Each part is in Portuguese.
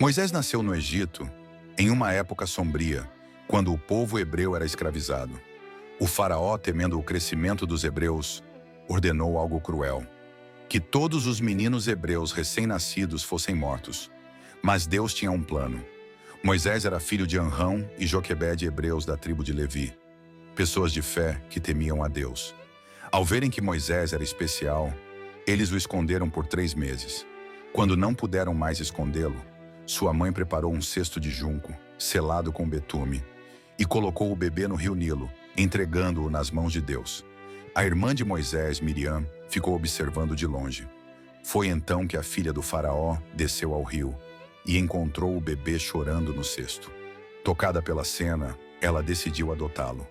Moisés nasceu no Egito, em uma época sombria, quando o povo hebreu era escravizado. O faraó, temendo o crescimento dos hebreus, ordenou algo cruel: que todos os meninos hebreus recém-nascidos fossem mortos. Mas Deus tinha um plano. Moisés era filho de Anrão e Joquebede, hebreus da tribo de Levi, pessoas de fé que temiam a Deus. Ao verem que Moisés era especial, eles o esconderam por 3 meses. Quando não puderam mais escondê-lo, sua mãe preparou um cesto de junco, selado com betume, e colocou o bebê no rio Nilo, entregando-o nas mãos de Deus. A irmã de Moisés, Miriam, ficou observando de longe. Foi então que a filha do faraó desceu ao rio e encontrou o bebê chorando no cesto. Tocada pela cena, ela decidiu adotá-lo,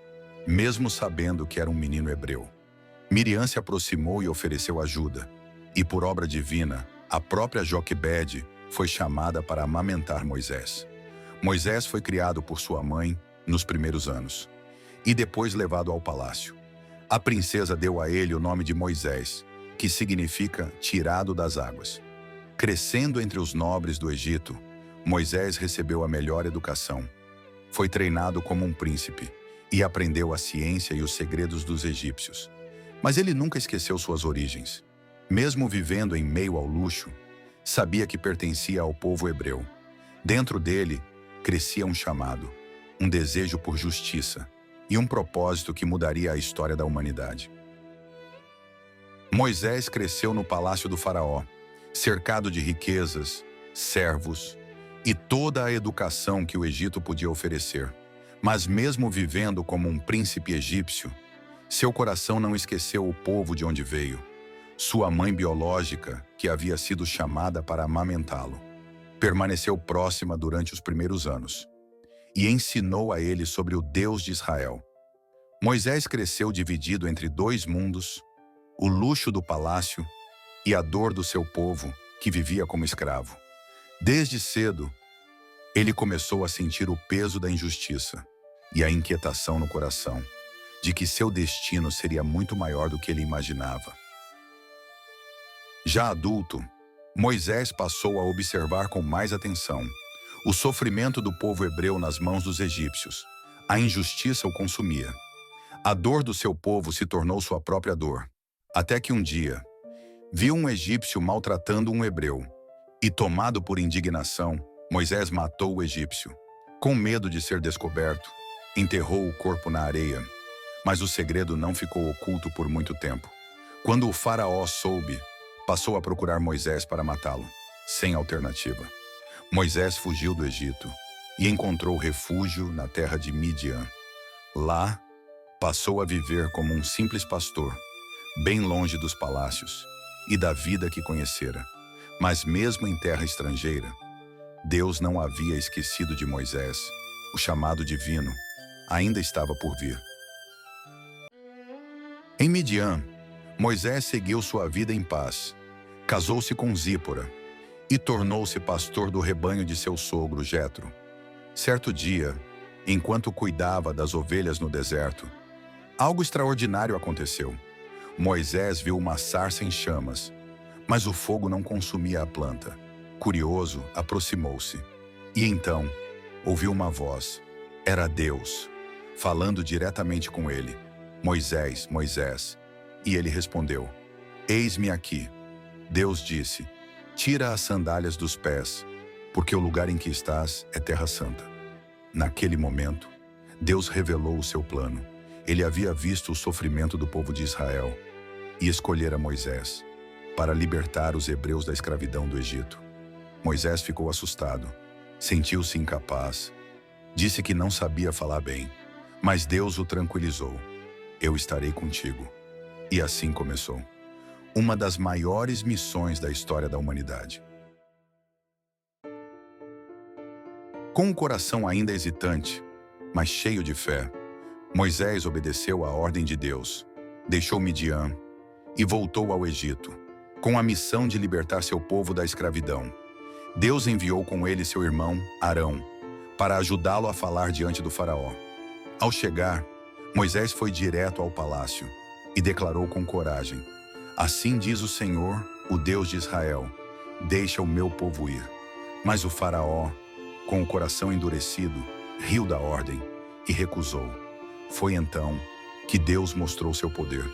mesmo sabendo que era um menino hebreu. Miriam se aproximou e ofereceu ajuda, e por obra divina, a própria Joquebede foi chamada para amamentar Moisés. Moisés foi criado por sua mãe nos primeiros anos, e depois levado ao palácio. A princesa deu a ele o nome de Moisés, que significa tirado das águas. Crescendo entre os nobres do Egito, Moisés recebeu a melhor educação. Foi treinado como um príncipe e aprendeu a ciência e os segredos dos egípcios. Mas ele nunca esqueceu suas origens. Mesmo vivendo em meio ao luxo, sabia que pertencia ao povo hebreu. Dentro dele, crescia um chamado, um desejo por justiça e um propósito que mudaria a história da humanidade. Moisés cresceu no palácio do faraó, cercado de riquezas, servos e toda a educação que o Egito podia oferecer. Mas mesmo vivendo como um príncipe egípcio, seu coração não esqueceu o povo de onde veio, sua mãe biológica, que havia sido chamada para amamentá-lo. Permaneceu próxima durante os primeiros anos e ensinou a ele sobre o Deus de Israel. Moisés cresceu dividido entre 2 mundos, o luxo do palácio e a dor do seu povo, que vivia como escravo. Desde cedo, ele começou a sentir o peso da injustiça e a inquietação no coração, de que seu destino seria muito maior do que ele imaginava. Já adulto, Moisés passou a observar com mais atenção o sofrimento do povo hebreu nas mãos dos egípcios. A injustiça o consumia. A dor do seu povo se tornou sua própria dor, até que um dia, viu um egípcio maltratando um hebreu, e tomado por indignação, Moisés matou o egípcio. Com medo de ser descoberto, enterrou o corpo na areia. Mas o segredo não ficou oculto por muito tempo. Quando o faraó soube, passou a procurar Moisés para matá-lo, sem alternativa. Moisés fugiu do Egito e encontrou refúgio na terra de Midian. Lá, passou a viver como um simples pastor, bem longe dos palácios e da vida que conhecera. Mas mesmo em terra estrangeira, Deus não havia esquecido de Moisés. O chamado divino ainda estava por vir. Em Midian, Moisés seguiu sua vida em paz, casou-se com Zípora e tornou-se pastor do rebanho de seu sogro Jetro. Certo dia, enquanto cuidava das ovelhas no deserto, algo extraordinário aconteceu. Moisés viu uma sarça em chamas, mas o fogo não consumia a planta. Curioso, aproximou-se e então ouviu uma voz. Era Deus, falando diretamente com ele. Moisés, Moisés. E ele respondeu: Eis-me aqui. Deus disse: Tira as sandálias dos pés, porque o lugar em que estás é terra santa. Naquele momento, Deus revelou o seu plano. Ele havia visto o sofrimento do povo de Israel e escolhera Moisés para libertar os hebreus da escravidão do Egito. Moisés ficou assustado, sentiu-se incapaz, disse que não sabia falar bem, mas Deus o tranquilizou. Eu estarei contigo. E assim começou uma das maiores missões da história da humanidade. Com o coração ainda hesitante, mas cheio de fé, Moisés obedeceu à ordem de Deus, deixou Midian e voltou ao Egito, com a missão de libertar seu povo da escravidão. Deus enviou com ele seu irmão, Arão, para ajudá-lo a falar diante do faraó. Ao chegar, Moisés foi direto ao palácio e declarou com coragem: Assim diz o Senhor, o Deus de Israel: Deixa o meu povo ir, Mas o faraó, com o coração endurecido, riu da ordem e recusou. Foi então que Deus mostrou seu poder.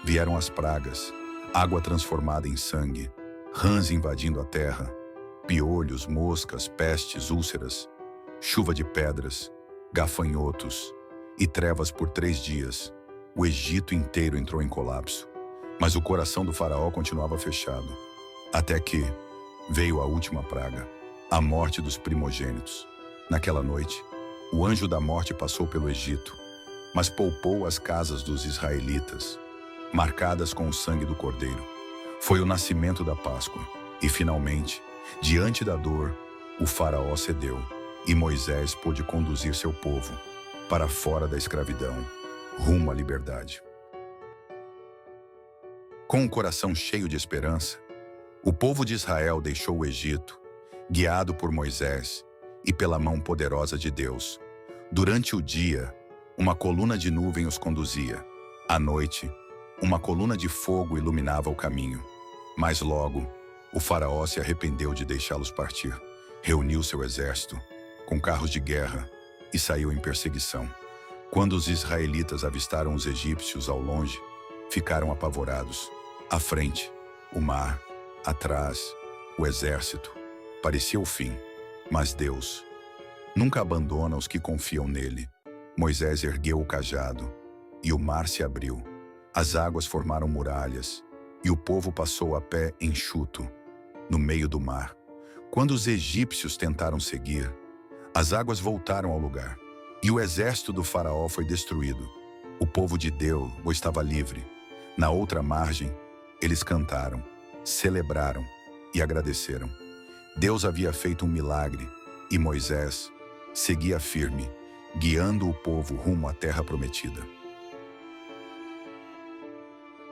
Vieram as pragas, água transformada em sangue, rãs invadindo a terra, piolhos, moscas, pestes, úlceras, chuva de pedras, gafanhotos e trevas por 3 dias. O Egito inteiro entrou em colapso, mas o coração do faraó continuava fechado. Até que veio a última praga, a morte dos primogênitos. Naquela noite, o anjo da morte passou pelo Egito, mas poupou as casas dos israelitas, marcadas com o sangue do cordeiro. Foi o nascimento da Páscoa, e finalmente, diante da dor, o faraó cedeu, e Moisés pôde conduzir seu povo para fora da escravidão, rumo à liberdade. Com o coração cheio de esperança, o povo de Israel deixou o Egito, guiado por Moisés e pela mão poderosa de Deus. Durante o dia, uma coluna de nuvem os conduzia. À noite, uma coluna de fogo iluminava o caminho. Mas logo, o faraó se arrependeu de deixá-los partir. Reuniu seu exército, com carros de guerra, e saiu em perseguição. Quando os israelitas avistaram os egípcios ao longe, ficaram apavorados. À frente, o mar; atrás, o exército. Parecia o fim, mas Deus nunca abandona os que confiam nele. Moisés ergueu o cajado, e o mar se abriu. As águas formaram muralhas, e o povo passou a pé enxuto, no meio do mar. Quando os egípcios tentaram seguir, as águas voltaram ao lugar, e o exército do faraó foi destruído. O povo de Deus estava livre. Na outra margem, eles cantaram, celebraram e agradeceram. Deus havia feito um milagre, e Moisés seguia firme, guiando o povo rumo à terra prometida.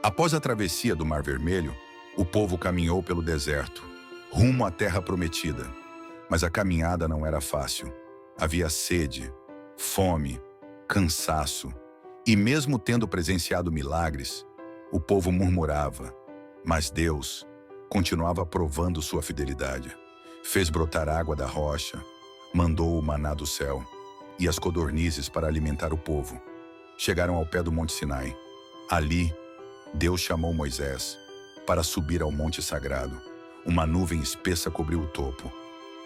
Após a travessia do Mar Vermelho, o povo caminhou pelo deserto, rumo à terra prometida. Mas a caminhada não era fácil. Havia sede, fome, cansaço, e mesmo tendo presenciado milagres, o povo murmurava. Mas Deus continuava provando sua fidelidade. Fez brotar água da rocha, mandou o maná do céu e as codornizes para alimentar o povo. Chegaram ao pé do Monte Sinai. Ali, Deus chamou Moisés para subir ao monte sagrado. Uma nuvem espessa cobriu o topo.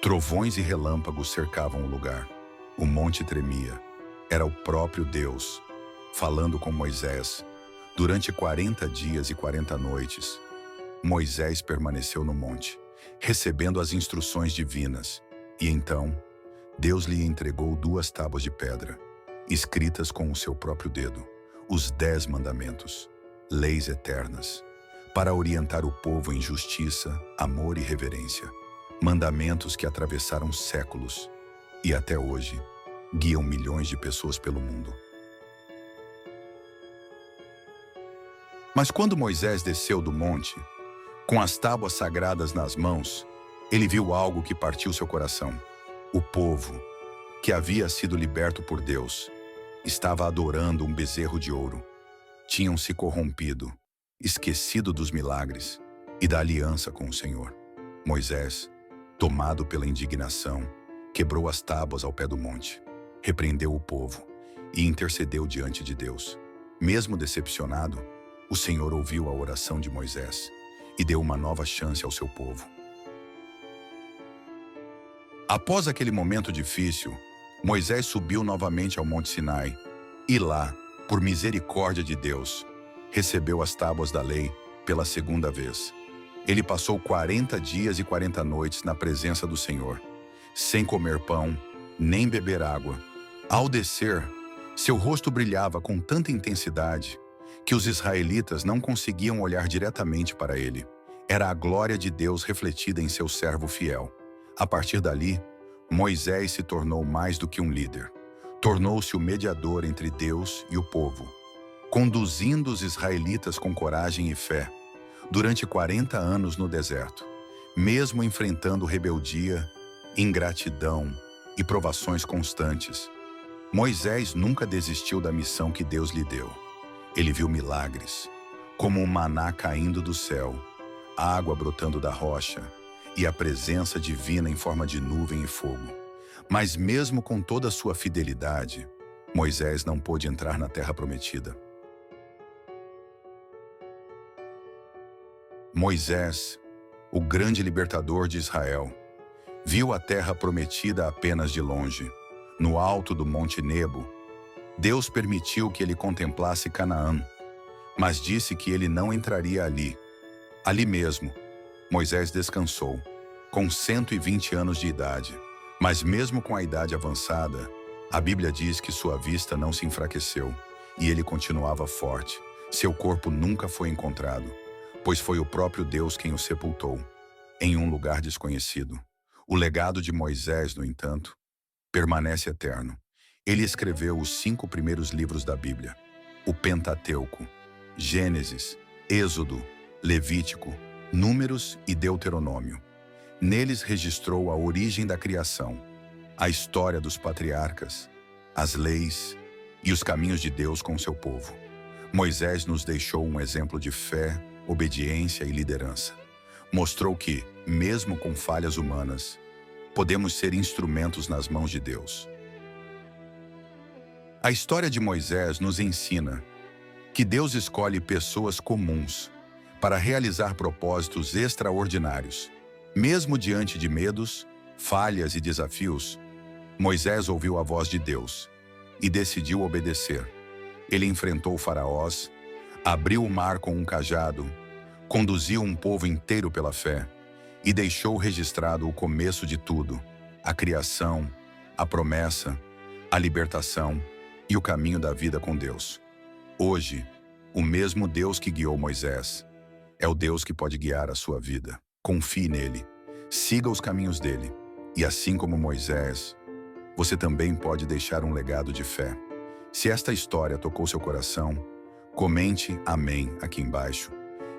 Trovões e relâmpagos cercavam o lugar. O monte tremia. Era o próprio Deus falando com Moisés. Durante 40 dias e 40 noites, Moisés permaneceu no monte, recebendo as instruções divinas. E então, Deus lhe entregou 2 tábuas de pedra, escritas com o seu próprio dedo, os 10 mandamentos, leis eternas, para orientar o povo em justiça, amor e reverência. Mandamentos que atravessaram séculos e até hoje guiam milhões de pessoas pelo mundo. Mas quando Moisés desceu do monte, com as tábuas sagradas nas mãos, ele viu algo que partiu seu coração. O povo, que havia sido liberto por Deus, estava adorando um bezerro de ouro. Tinham se corrompido, esquecido dos milagres e da aliança com o Senhor. Moisés, tomado pela indignação, quebrou as tábuas ao pé do monte, repreendeu o povo e intercedeu diante de Deus. Mesmo decepcionado, o Senhor ouviu a oração de Moisés e deu uma nova chance ao seu povo. Após aquele momento difícil, Moisés subiu novamente ao Monte Sinai e lá, por misericórdia de Deus, recebeu as tábuas da lei pela segunda vez. Ele passou 40 dias e 40 noites na presença do Senhor, sem comer pão, nem beber água. Ao descer, seu rosto brilhava com tanta intensidade que os israelitas não conseguiam olhar diretamente para ele. Era a glória de Deus refletida em seu servo fiel. A partir dali, Moisés se tornou mais do que um líder. Tornou-se o mediador entre Deus e o povo, conduzindo os israelitas com coragem e fé durante 40 anos no deserto, mesmo enfrentando rebeldia, ingratidão e provações constantes. Moisés nunca desistiu da missão que Deus lhe deu. Ele viu milagres, como um maná caindo do céu, água brotando da rocha e a presença divina em forma de nuvem e fogo. Mas mesmo com toda a sua fidelidade, Moisés não pôde entrar na terra prometida. Moisés, o grande libertador de Israel, viu a terra prometida apenas de longe. No alto do Monte Nebo, Deus permitiu que ele contemplasse Canaã, mas disse que ele não entraria ali. Ali mesmo, Moisés descansou, com 120 anos de idade. Mas mesmo com a idade avançada, a Bíblia diz que sua vista não se enfraqueceu e ele continuava forte. Seu corpo nunca foi encontrado, pois foi o próprio Deus quem o sepultou, em um lugar desconhecido. O legado de Moisés, no entanto, permanece eterno. Ele escreveu os 5 primeiros livros da Bíblia, o Pentateuco, Gênesis, Êxodo, Levítico, Números e Deuteronômio. Neles registrou a origem da criação, a história dos patriarcas, as leis e os caminhos de Deus com seu povo. Moisés nos deixou um exemplo de fé, obediência e liderança. Mostrou que, mesmo com falhas humanas, podemos ser instrumentos nas mãos de Deus. A história de Moisés nos ensina que Deus escolhe pessoas comuns para realizar propósitos extraordinários. Mesmo diante de medos, falhas e desafios, Moisés ouviu a voz de Deus e decidiu obedecer. Ele enfrentou faraós, abriu o mar com um cajado, conduziu um povo inteiro pela fé e deixou registrado o começo de tudo, a criação, a promessa, a libertação e o caminho da vida com Deus. Hoje, o mesmo Deus que guiou Moisés é o Deus que pode guiar a sua vida. Confie nele, siga os caminhos dele, e assim como Moisés, você também pode deixar um legado de fé. Se esta história tocou seu coração, comente amém aqui embaixo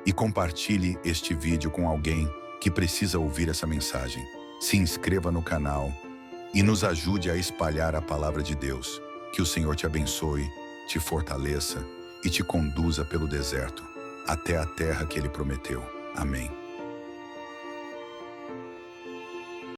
e compartilhe este vídeo com alguém que precisa ouvir essa mensagem. Se inscreva no canal e nos ajude a espalhar a palavra de Deus. Que o Senhor te abençoe, te fortaleça e te conduza pelo deserto, até a terra que Ele prometeu. Amém.